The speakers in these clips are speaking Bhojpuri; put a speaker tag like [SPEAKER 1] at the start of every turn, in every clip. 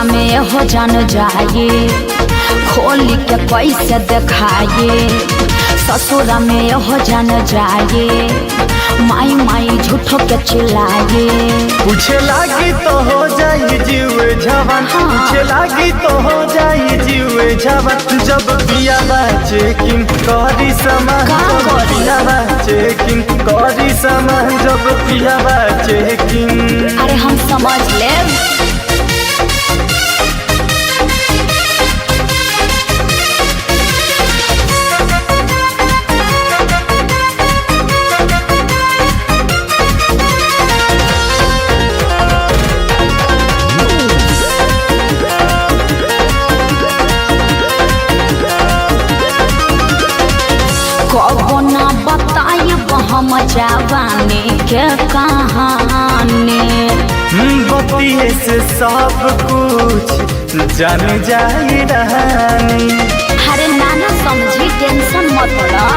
[SPEAKER 1] में हो जान जाए, खोल के कैसे दिखाए। ससुर में हो जान जाए, माई माई झूठो के चिल्लाए।
[SPEAKER 2] पूछे लागी तो हो जाई जीव जवान, पूछे लागी तो हो जाई जीव जवान। जब पिया चेकिंग करी सामान, जब पिया चेकिंग करी सामान, जब पिया चेकिंग।
[SPEAKER 1] अरे हम समझ ले। कबो ना बताई हम जवानी के कहानी।
[SPEAKER 2] बतिये से सब कुछ जान जाई रानी।
[SPEAKER 1] अरे नाना समझी टेंशन मत ला।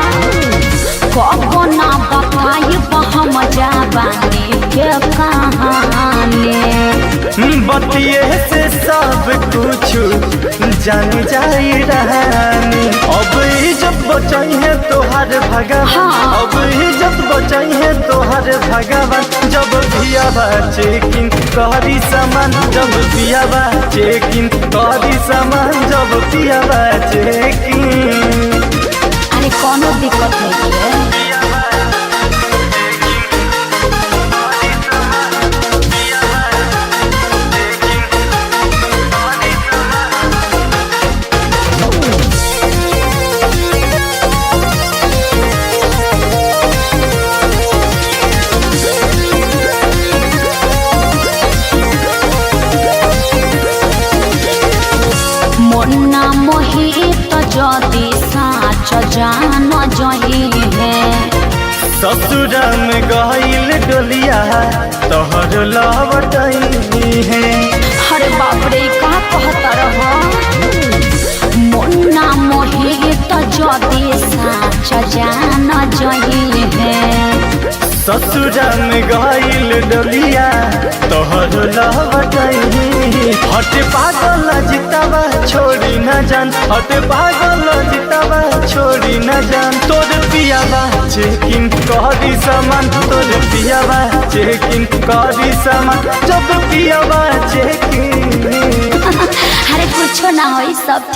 [SPEAKER 1] कबो ना बताई हम जवानी के कहानी।
[SPEAKER 2] बतिये से सब कुछ जान जाई रानी। अब जब बचाई है तोहर भगवान, अब जब बचाई है तोहर भगवान। जब पिया चेकिंग करी सामान, जब पिया चेकिंग करी सामान, जब पिया चेकिंग।
[SPEAKER 1] अरे कोनो दिक्कत नहीं है। मुन्ना मोहित जदि साच जान जही है।
[SPEAKER 2] ससुर में गईल डोलिया तोहर लवटई है।
[SPEAKER 1] अरे बाप रे का कहता रहो। मुन्ना मोहित जदि साच जान जही है।
[SPEAKER 2] ससुर में गईल डोलिया तोहर लवटई। हट पागल जितावा छोड़ी न जान, हट पागल जितावा छोड़ी न जान। तोर पियावा चेकिंग करी सामान, तोर पियावा चेकिंग करी सामान, जब पियावा चेकिंग।
[SPEAKER 1] अरे कुछ ना हो सब।